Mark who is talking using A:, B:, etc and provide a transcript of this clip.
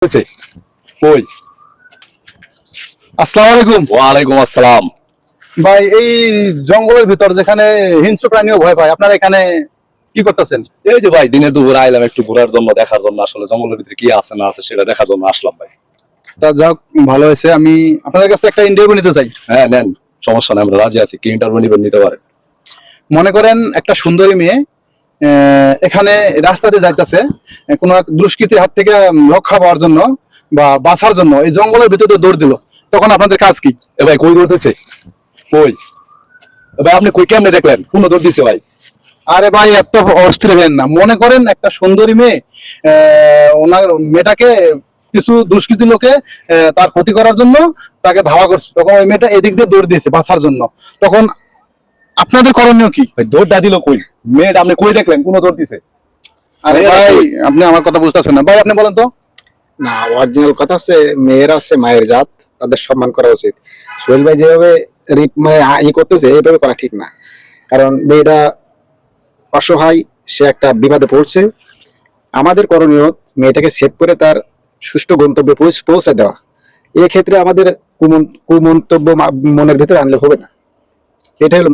A: হয়েছে কই?
B: আসসালামু আলাইকুম।
A: ওয়ালাইকুম আসসালাম।
B: ভাই, এই জঙ্গলের ভিতর যেখানে হিংস্র প্রাণীও ভয় পায়, আপনারা এখানে কি করতেছেন?
A: এই যে ভাই দিনের দুপুরে আইলাম একটু ঘোরার জন্য, দেখার জন্য, আসলে জঙ্গলের ভিতরে কি আছে না আছে সেটা দেখার জন্য আসলাম ভাই।
B: তা যাক, ভালো হয়েছে। আমি আপনাদের কাছে একটা ইন্টারভিউ নিতে চাই।
A: হ্যাঁ নেন, সমস্যা নেই, আমরা রাজি আছি। কি ইন্টারভিউ নিবেন নিতে পারেন।
B: মনে করেন একটা সুন্দরী মেয়ে এখানে রাস্তাতে যাইতেছে, কোনো এক দুষ্কৃতীর হাত থেকে রক্ষা পাওয়ার জন্য বা বাঁচার জন্য এই জঙ্গলের ভিতরে দৌড় দিল, তখন আপনাদের কাজ কি?
A: এ ভাই কই দৌড়তেছে? কই? এ ভাই আপনি কই কেমনে দেখলেন? কোন দৌড় দিছে ভাই?
B: আরে ভাই, এত অস্থির হবেন না। মনে করেন একটা সুন্দরী মেয়ে, ওনার মেয়েটাকে কিছু দুষ্কৃতী লোকে তার ক্ষতি করার জন্য তাকে ধাওয়া করছে, তখন ওই মেয়েটা এদিক দিয়ে দৌড় দিয়েছে বাঁচার জন্য। তখন আপনাদের করণীয় কি?
A: ভাই দৌড়টা দিল কই? মেয়েটা আপনি কই দেখলেন? কোন দৌড় দিছে?
B: আরে ভাই, আপনি আমার কথা বুঝতেছেন না। ভাই আপনি বলেন তো।
C: না, অরিজিনাল কথা হচ্ছে মেয়েরা হচ্ছে মায়ের জাত, তাদের সম্মান করা উচিত। সোহেল ভাই যেভাবে মানে করতেছে এইভাবে করা ঠিক না। কারণ মেয়েটা অসহায়, সে একটা বিপদে পড়ছে। আমাদের করণীয় মেয়েটাকে সেভ করে তার সুষ্ঠু গন্তব্যে পৌঁছে দেওয়া। এক্ষেত্রে আমাদের কুমন্তব্য মনের ভিতরে আনলে হবে না। এটাই হলো